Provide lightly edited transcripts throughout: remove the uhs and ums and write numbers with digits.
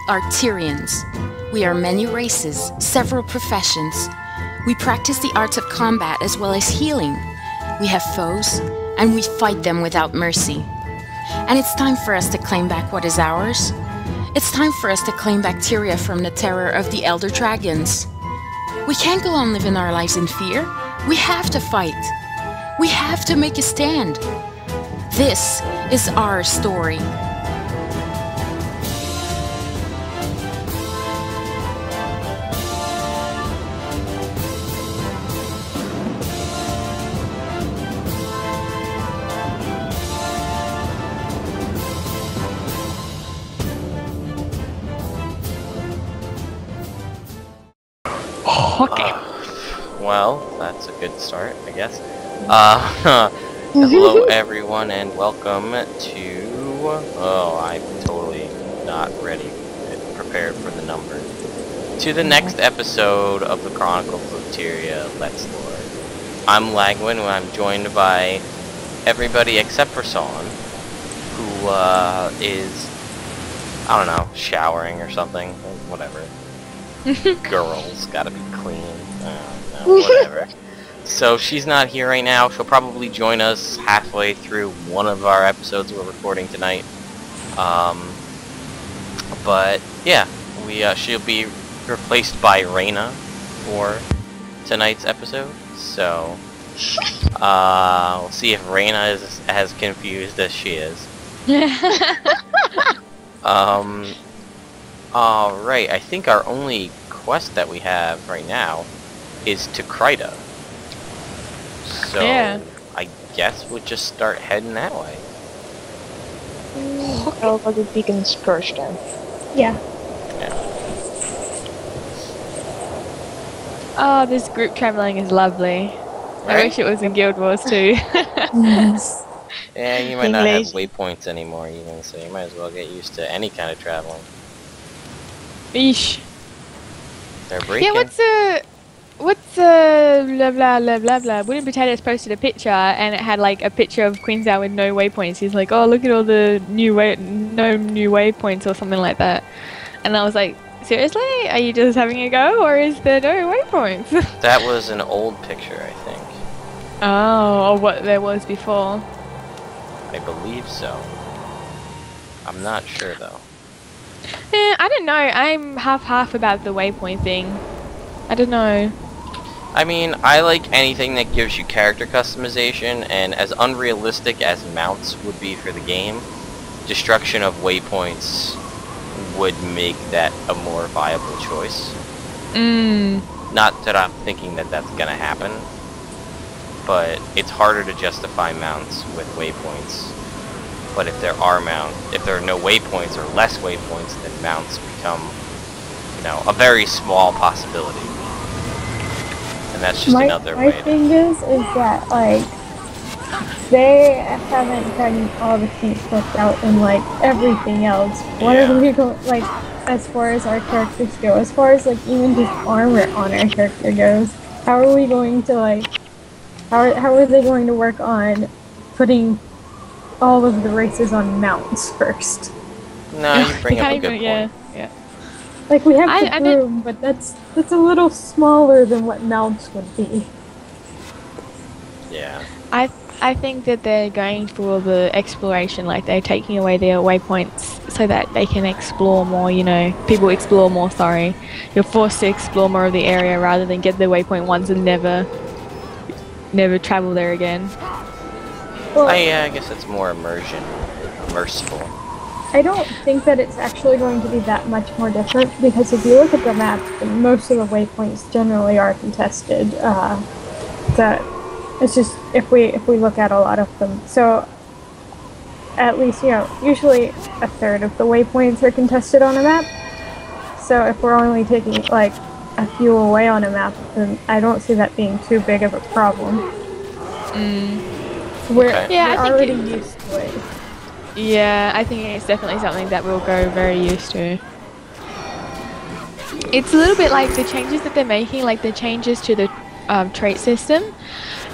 are Tyrians. We are many races, several professions. We practice the arts of combat as well as healing. We have foes, and we fight them without mercy. And it's time for us to claim back what is ours. It's time for us to claim back Tyria from the terror of the Elder Dragons. We can't go on living our lives in fear. We have to fight. We have to make a stand. This is our story. Okay. Well, that's a good start, I guess. Hello everyone and welcome to... Oh, I'm totally not prepared for the number. To the next episode of the Chronicles of Tyria Let's Lore. I'm Lagwyn, and I'm joined by everybody except for Saune, who is, I don't know, showering or something, whatever. Girls gotta be clean. Whatever. So she's not here right now. She'll probably join us halfway through one of our episodes we're recording tonight. But yeah, she'll be replaced by Reyna for tonight's episode. So we'll see if Reyna is as confused as she is. Alright, I think our only quest that we have right now is to Kryta. So, yeah. I guess we'll just start heading that way. I'll go to the beacons first then. Yeah. Oh, this group traveling is lovely. Right? I wish it was in Guild Wars too. Yes. Yeah, you might not have waypoints anymore even, so you might as well get used to any kind of traveling. Eesh. They're breaking. Yeah, what's blah blah blah blah blah. Wooden Potatoes posted a picture and it had like a picture of Queenstown with no waypoints. He's like, oh, look at all the no new waypoints or something like that. And I was like, seriously? Are you just having a go or is there no waypoints? That was an old picture, I think. Oh, or what there was before. I believe so. I'm not sure though. Yeah, I don't know. I'm half about the waypoint thing. I don't know. I mean, I like anything that gives you character customization, and as unrealistic as mounts would be for the game, destruction of waypoints would make that a more viable choice. Not that I'm thinking that that's gonna happen, but it's harder to justify mounts with waypoints. But if there are no waypoints or less waypoints, then mounts become, you know, a very small possibility. And that's just another way. My thing is that like they haven't gotten all the kinks worked out in like everything else. What are we going like as far as our characters go? As far as like even just armor on our character goes, how are we going to like? How are they going to work on putting all of the races on mounts first? No, you bring up a good point. Yeah. Like we have the broom, but that's a little smaller than what mounts would be. Yeah. I think that they're going for the exploration, like they're taking away their waypoints so that they can explore more, you know, people explore more, sorry. You're forced to explore more of the area rather than get the waypoint once and never travel there again. Well, I guess it's more immersive. I don't think that it's actually going to be that much more different, because if you look at the map, most of the waypoints generally are contested. That it's just if we look at a lot of them, so at least, you know, usually a third of the waypoints are contested on a map. So if we're only taking like a few away on a map, then I don't see that being too big of a problem. We're already used to it. Yeah, I think it's definitely something that we'll go very used to. It's a little bit like the changes that they're making, like the changes to the trait system.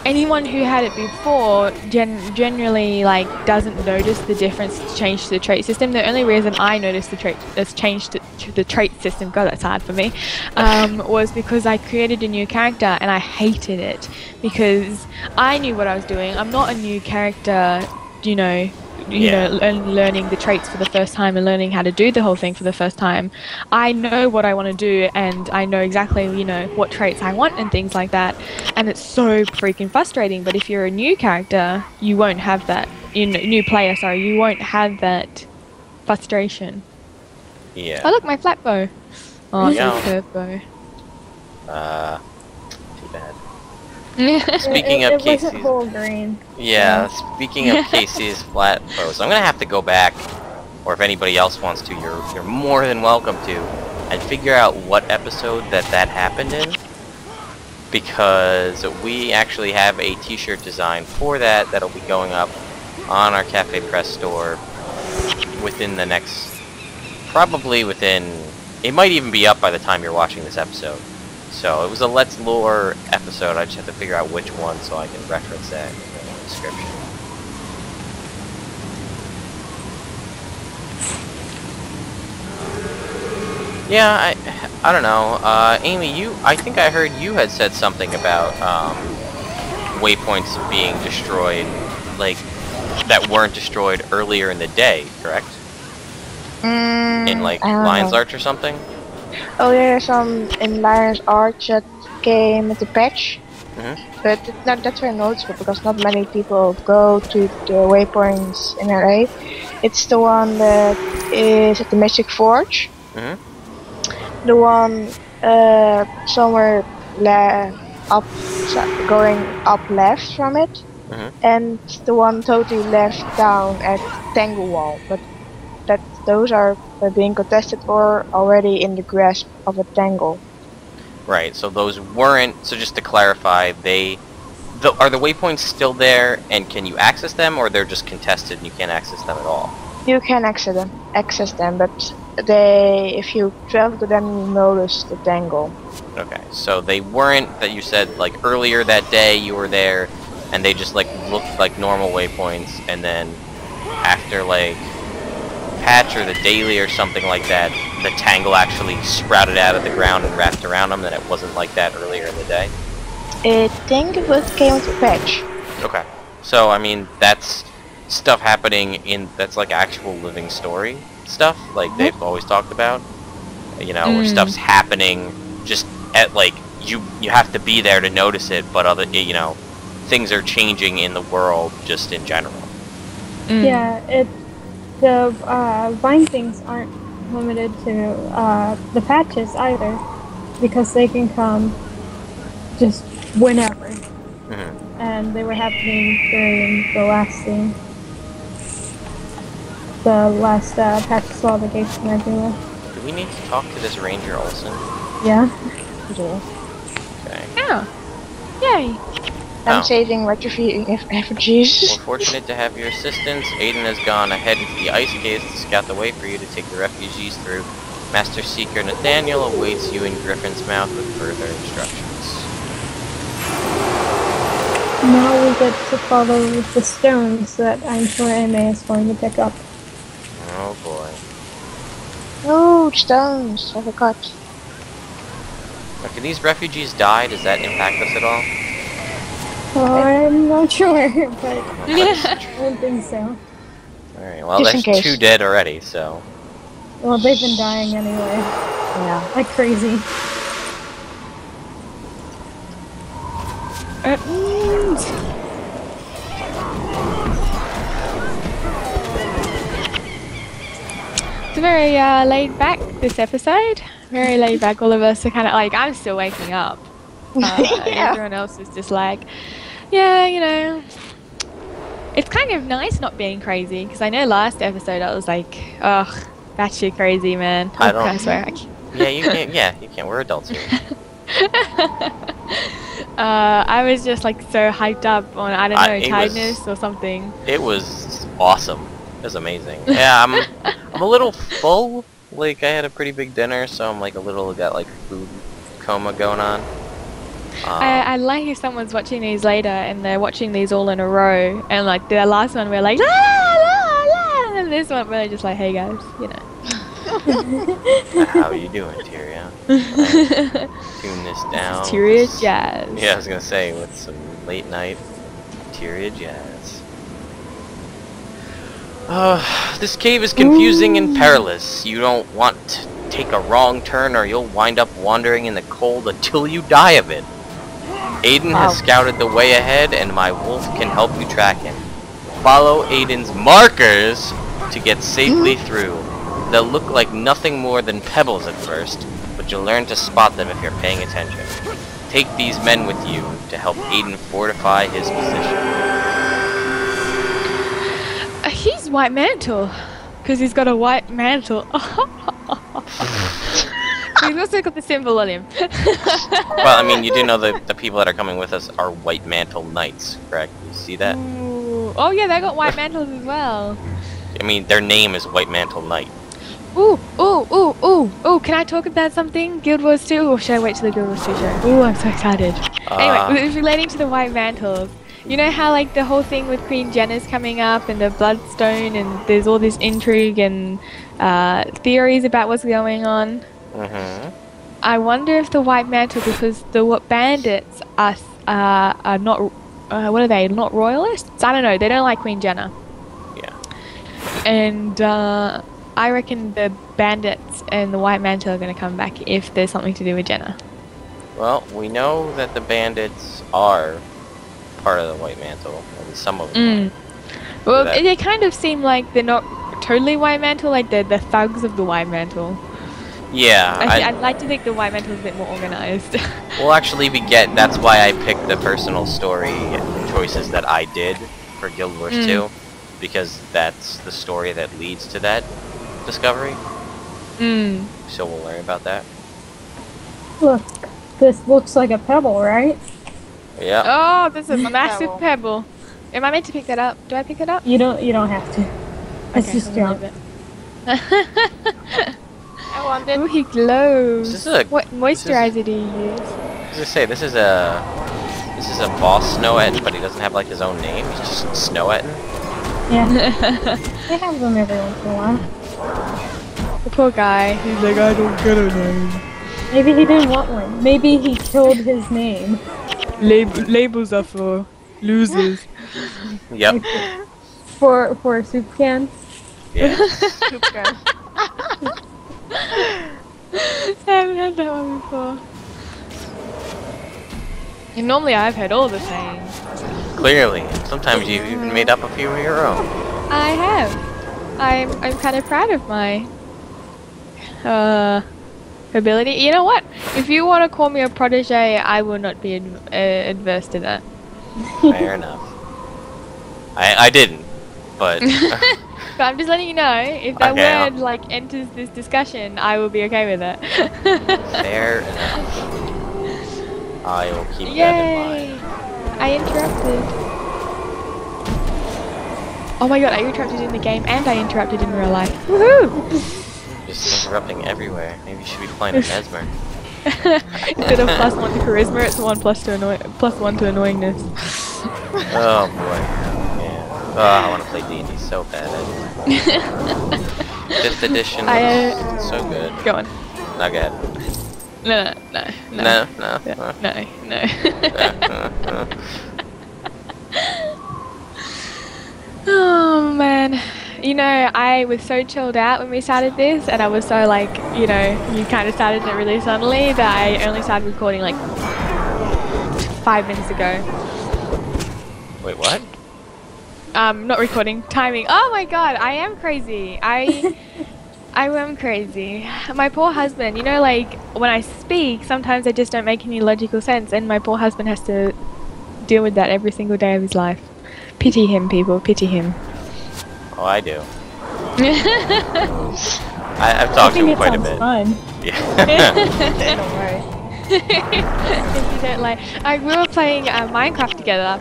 anyone who had it before generally like doesn't notice the difference to change to the trait system. The only reason I noticed the trait that's changed to the trait system, God, that's hard for me, was because I created a new character and I hated it because I knew what I was doing. I'm not a new character, you know, learning the traits for the first time and learning how to do the whole thing for the first time. I know what I want to do and I know exactly, you know, what traits I want and things like that. And it's so freaking frustrating. But if you're a new character, you won't have that. New player, sorry, you won't have that frustration. Yeah. Oh, look, my flat bow. Oh, it's Yeah. a curved bow. Too bad. Speaking of it wasn't Kaysee's, whole grain. yeah, speaking of Kaysee's flat post, I'm gonna have to go back, or if anybody else wants to, you're more than welcome to, and figure out what episode that happened in, because we actually have a t-shirt design for that'll be going up on our Cafe Press store within the next, probably within, it might even be up by the time you're watching this episode. So it was a Let's Lore episode. I just have to figure out which one so I can reference that in the description. Yeah, I don't know. Amy, I think I heard you had said something about waypoints being destroyed, like that weren't destroyed earlier in the day, correct? In like Lion's Arch or something? Oh, there's some in Lion's Arch that came with the patch, but it's not that very noticeable because not many people go to the waypoints in LA. It's the one that is at the Mystic Forge, the one somewhere up, going up left from it, and the one totally left down at Tangle Wall. But those are being contested or already in the grasp of a tangle. Right, so those weren't, so just to clarify, are the waypoints still there and can you access them, or they're just contested and you can't access them at all? You can access them, but if you travel to them, you notice the tangle. Okay, so they weren't, that you said like earlier that day you were there and they just like looked like normal waypoints, and then after like patch or the daily or something like that, the tangle actually sprouted out of the ground and wrapped around them, and it wasn't like that earlier in the day? I think it came with a patch. Okay. So, I mean, that's stuff happening that's like actual living story stuff, like they've always talked about. You know, where stuff's happening just at like, you have to be there to notice it, but you know, things are changing in the world just in general. Yeah, the Vine things aren't limited to the patches either, because they can come just whenever. And they were happening during the last scene. The last patch saw the gates from everywhere. Do we need to talk to this Ranger Olsen? Yeah. Okay. Yeah. Yay. I'm saving refugees. We're fortunate to have your assistance. Aiden has gone ahead into the ice caves to scout the way for you to take the refugees through. Master Seeker Nathaniel awaits you in Griffin's Mouth with further instructions. Now we get to follow the stones that I'm sure Emma is going to pick up. Oh boy. Oh, stones! I forgot. Now, can these refugees die? Does that impact us at all? I'm not sure, but I don't think so. Alright, well Just in there's case. 2 dead already, so... Well, they've been dying anyway. Yeah. Like crazy. It's very laid back this episode. Very laid back. All of us are kind of like, I'm still waking up. Yeah. Everyone else is just like, yeah, you know. It's kind of nice not being crazy, because I know last episode I was like, ugh, batshit crazy, man. I don't- I swear. I can't. Yeah, you can't, you can't, we're adults here. I was just like so hyped up on, I don't know, it was- tiredness or something. It was awesome. It was amazing. Yeah, I'm a little full. Like, I had a pretty big dinner, so I'm like got like food coma going on. I like if someone's watching these later and they're watching these all in a row, and like the last one we're like la la la, and this one we're just like, hey guys, you know. How you doing, Tyria? Tune this down. Tyria jazz. Yeah, I was gonna say with some late night Tyria jazz. This cave is confusing and perilous. You don't want to take a wrong turn or you'll wind up wandering in the cold until you die of it. Aiden has scouted the way ahead and my wolf can help you track him. Follow Aiden's markers to get safely through. They'll look like nothing more than pebbles at first, but you'll learn to spot them if you're paying attention. Take these men with you to help Aiden fortify his position. He's white mantle, because he's got a white mantle. He's also got the symbol on him. Well, I mean, you do know that the people that are coming with us are white mantle knights, correct? You see that? Ooh. Oh yeah, they got white mantles as well. I mean, their name is White Mantle Knight. Ooh, ooh, ooh, ooh, ooh, can I talk about something? Guild Wars 2? Or should I wait till the Guild Wars 2 show? Ooh, I'm so excited. Anyway, relating to the white mantles, you know how like the whole thing with Queen Jenna's coming up and the Bloodstone and there's all this intrigue and theories about what's going on? I wonder if the white mantle, because the bandits are not, what are they, not royalists? I don't know, they don't like Queen Jenna. Yeah. And I reckon the bandits and the white mantle are going to come back if there's something to do with Jenna. Well, we know that the bandits are part of the white mantle, at least some of them. Well, they kind of seem like they're not totally white mantle, like they're the thugs of the white mantle. Yeah. I'd like to think the white mantle is a bit more organized. Well, actually, that's why I picked the personal story choices that I did for Guild Wars 2, because that's the story that leads to that discovery. So we'll learn about that. Look, this looks like a pebble, right? Yeah. Oh, this is a massive pebble. Am I meant to pick that up? Do I pick it up? You don't have to. It's just junk. I want it. Oh, he glows. What moisturizer do you use? I was gonna say this is a boss Snowetten, but he doesn't have like his own name. He's just Snowetten. Yeah. They have them every once in a while. The poor guy. He's like, I don't get a name. Maybe he didn't want one. Maybe he killed his name. Labels are for losers. Yep. For soup cans. Yeah. Soup can. I haven't had that one before. And normally I've heard all the sayings. Clearly. Sometimes you've even made up a few of your own. I have. I'm kind of proud of my ability. You know what? If you want to call me a protege, I will not be adverse to that. Fair enough. I didn't, but... But I'm just letting you know, if that word like enters this discussion, I will be okay with it. Fair enough. I will keep that in mind. I interrupted. Oh my god, I interrupted in the game and I interrupted in real life. Woohoo! Just interrupting everywhere. Maybe you should be playing a Mesmer. Instead of +1 to charisma, it's 1 +1 to annoyingness. Oh boy. Yeah. Oh, I want to play D&D so bad. 5th edition is so good. Go on. No, go ahead. No. Oh man. You know, I was so chilled out when we started this, and I was so like, you know, you kind of started it really suddenly that I only started recording like 5 minutes ago. Wait, what? Not recording, timing. Oh my god, I am crazy. I am crazy. My poor husband, you know, like when I speak, sometimes I just don't make any logical sense, and my poor husband has to deal with that every single day of his life. Pity him, people, pity him. Oh, I do. I've talked to him quite a bit. Fun. Yeah. Don't worry. If you don't like, we were playing Minecraft together,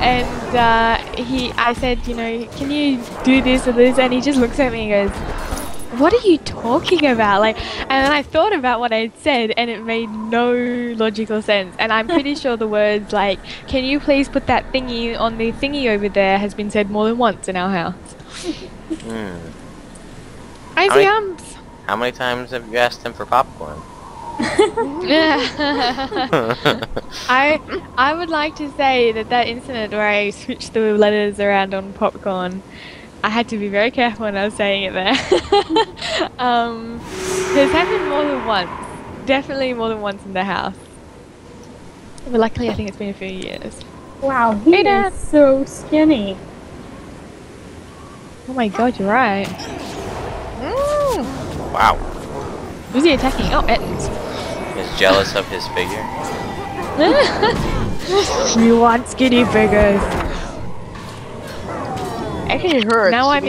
and I said, you know, can you do this or this, and he just looks at me and goes, what are you talking about? Like, and then I thought about what I'd said, and it made no logical sense. And I'm pretty sure the words like, "Can you please put that thingy on the thingy over there?" has been said more than once in our house. Crazy arms. How many times have you asked him for popcorn? I would like to say that incident where I switched the letters around on popcorn, I had to be very careful when I was saying it there. It's happened more than once. Definitely more than once in the house. But luckily I think it's been a few years. Wow, he is so skinny. Oh my god, you're right. Wow. Who's he attacking? Oh, Ettins. Is jealous of his figure. You want skinny figures. Actually hurts. Now I'm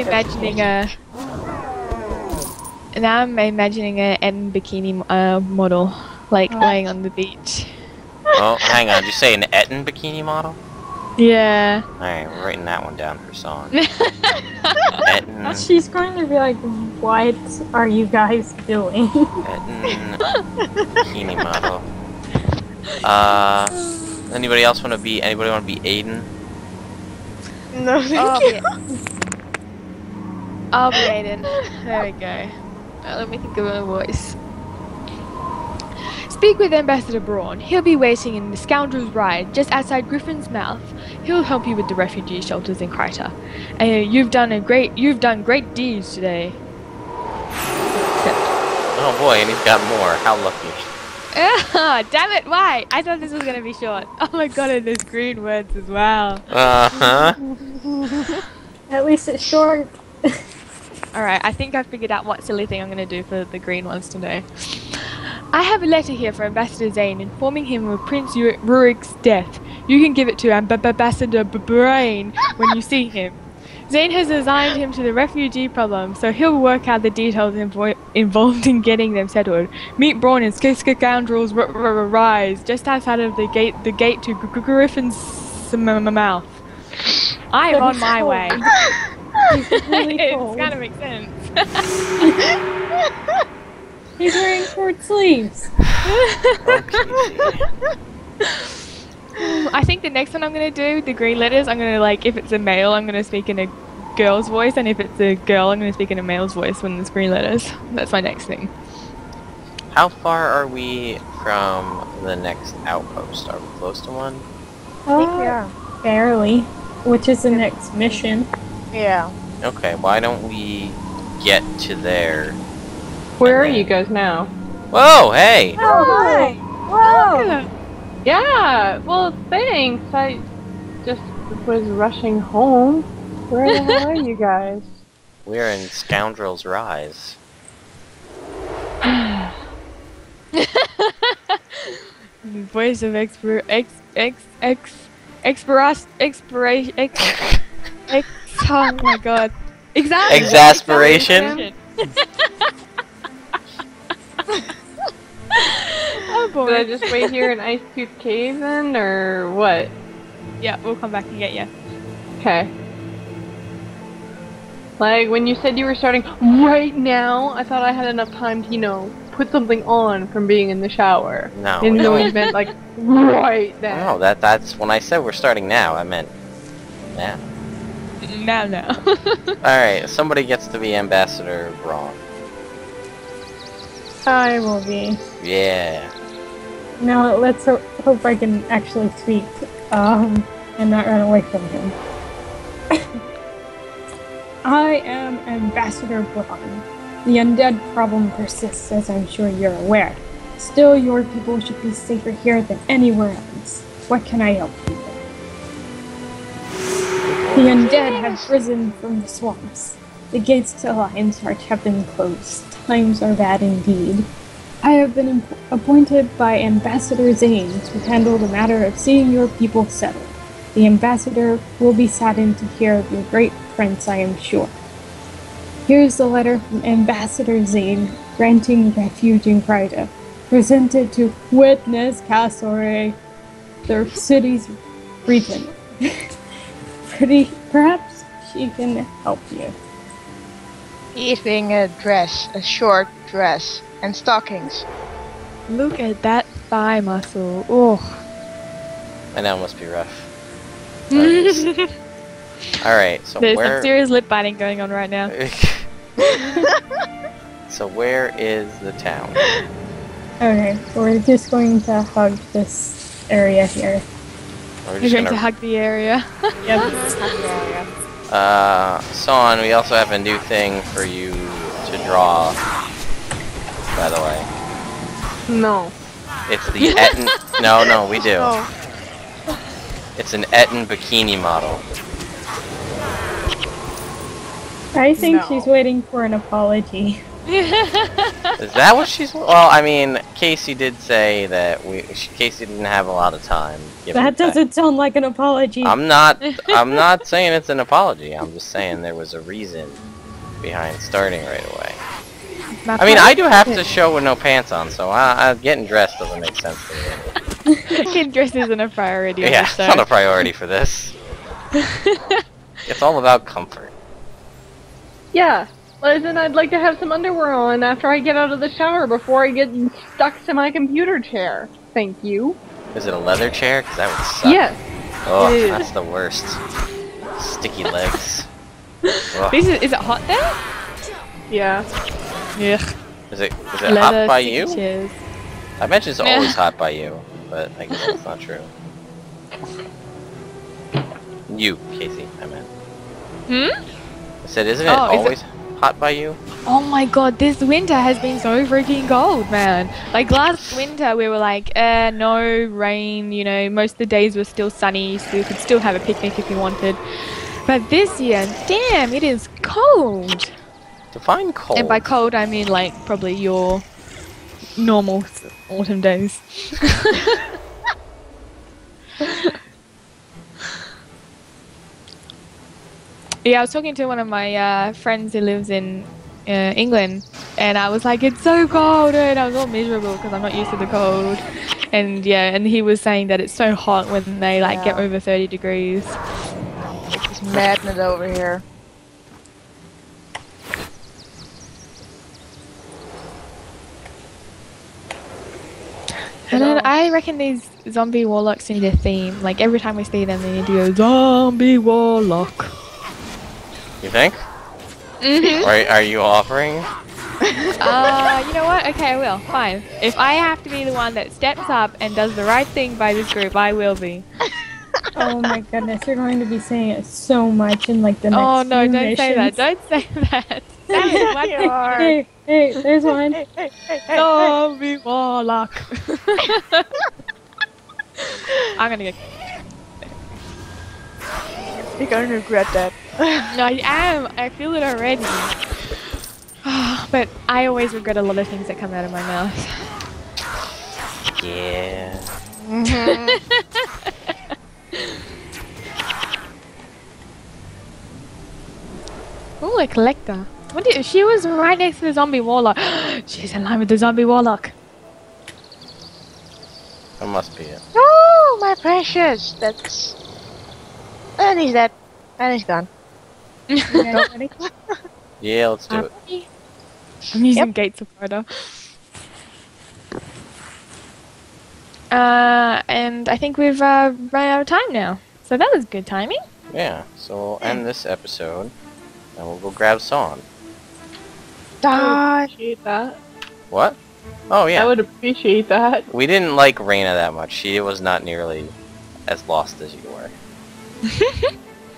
imagining a Etten bikini model, like laying on the beach. Oh, hang on. Did you say an Etten bikini model? Yeah. Alright, we're writing that one down for Saune. Etten. She's going to be like, what are you guys doing? Etten bikini model. Anybody else want to be? Anybody want to be Aiden? No, thank you. I'll be Aiden. There we go. Let me think of a voice. Speak with Ambassador Braun. He'll be waiting in the Scoundrel's Ride, just outside Griffin's Mouth. He'll help you with the refugee shelters in Kryta. You've done great deeds today. Oh boy, and he's got more. How lucky. Damn it, why? I thought this was gonna be short. Oh my god, and there's green words as well. At least it's short. Alright, I think I figured out what silly thing I'm gonna do for the green ones today. I have a letter here for Ambassador Zane informing him of Prince Rurik's death. You can give it to Ambassador Brain when you see him. Zane has assigned him to the refugee problem, so he'll work out the details involved in getting them settled. Meet Braun in Scoundrel's Rise, just outside of the gate to Griffin's Mouth. I'm on my way. Really It cold. kind of makes sense. He's wearing short sleeves. I think the next one I'm gonna do, the green letters, I'm gonna like, if it's a male, I'm gonna speak in a girl's voice, and if it's a girl, I'm gonna speak in a male's voice when there's green letters. That's my next thing. How far are we from the next outpost? Are we close to one? I think we are. Barely. Which is the next mission. Yeah. Okay, why don't we get to there? Where are you guys now? Whoa, hey! Oh, hi! Whoa! Yeah, well, thanks. I just was rushing home. Where the hell are you guys? We're in Scoundrel's Rise. Voice of oh my god. Exasperation? Oh boy. Did I just wait here in Ice Tooth Cave then, or what? Yeah, we'll come back and get you. Okay. Like, when you said you were starting right now, I thought I had enough time to, you know, put something on from being in the shower. No. Didn't know you meant, like, right then. No, that's when I said we're starting now, I meant now. No. Alright, somebody gets to be Ambassador Braun. I will be. Yeah. Now let's hope I can actually speak, and not run away from him. I am Ambassador Braun. The undead problem persists, as I'm sure you're aware. Still, your people should be safer here than anywhere else. What can I help you with? The undead have risen from the swamps. The gates to Deviantart have been closed. Times are bad indeed. I have been appointed by Ambassador Zane to handle the matter of seeing your people settled. The ambassador will be saddened to hear of your great prince, I am sure. Here's the letter from Ambassador Zane, granting refuge in Kryta, presented to Witness Kaysee, the city's regent. Perhaps she can help you. He's wearing a dress, a short dress, and stockings. Look at that thigh muscle. Oh. I know it must be rough. There's Alright, so some where... serious lip biting going on right now. So where is the town? Okay, so we're just going to hug this area here. We're We're just going to gonna... hug the area. Yep. Saune, we also have a new thing for you to draw, by the way. No. It's the Etten... No, we do. Oh. It's an Etten bikini model. I think No. she's waiting for an apology. Is that what she's... Well, I mean, Kaysee did say that Kaysee didn't have a lot of time. given That the fact- doesn't sound like an apology. I'm not saying it's an apology. I'm just saying there was a reason behind starting right away. I mean, I do have to show with no pants on, so getting dressed doesn't make sense to me. Getting dressed isn't a priority. Yeah, it's not a priority for this. It's all about comfort. Yeah. Well, then I'd like to have some underwear on after I get out of the shower before I get stuck to my computer chair. Thank you. Is it a leather chair? Because that would suck. Yes. Oh, it is. that's the worst. Sticky legs. Ugh. Is it hot there? Yeah. Yeah. Is it hot by you? Chairs. I imagine it's always hot by you, but I guess that's not true. You, Kaysee, I meant. Hmm? I said, isn't it Oh, is it- always hot by you? Oh my god, this winter has been so freaking cold, man. Like last winter we were like, no rain, you know, most of the days were still sunny, so we could still have a picnic if we wanted. But this year, damn, it is cold. Define cold. And by cold I mean like probably your normal autumn days. Yeah, I was talking to one of my friends who lives in England, and I was like, it's so cold, and I was all miserable because I'm not used to the cold. And yeah, and he was saying that it's so hot when they like get Yeah. over 30 degrees. It's madness over here. And then I reckon these zombie warlocks need a theme. Like every time we see them, they need to go zombie warlock. You think? Mm-hmm. Are you offering? You know what? Okay, I will. Fine. If I have to be the one that steps up and does the right thing by this group, I will be. Oh my goodness, you're going to be saying it so much in like the next Oh no, few don't say that. missions. Don't say that. That is what You are. Hey, there's one. zombie warlock. I'm gonna go. You're gonna regret that. No, I am. I feel it already. But I always regret a lot of things that come out of my mouth. Yeah. Oh, a collector. What did, she was right next to the zombie warlock. She's in line with the zombie warlock. That must be it. Oh, my precious. That's. And he's dead. And he's gone. You guys ready? Yeah, let's do it. I'm using Gates of Fire. And I think we've run out of time now. So that was good timing. Yeah, so we'll end this episode, and we'll go grab Saune. Dodge. Appreciate that. What? Oh, I yeah. would appreciate that. We didn't like Reyna that much. She was not nearly as lost as you were.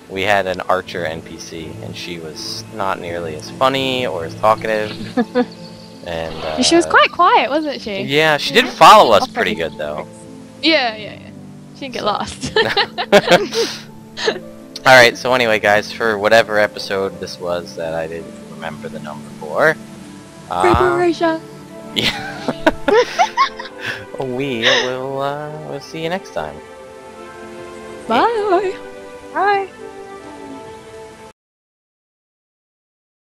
We had an archer NPC, and she was not nearly as funny or as talkative. And She was quite quiet, wasn't she? Yeah, she did follow us pretty good, though. Yeah. She didn't get lost. Alright, so anyway, guys, for whatever episode this was that I didn't remember the number for, Preparation. yeah. We'll see you next time. Bye. Bye.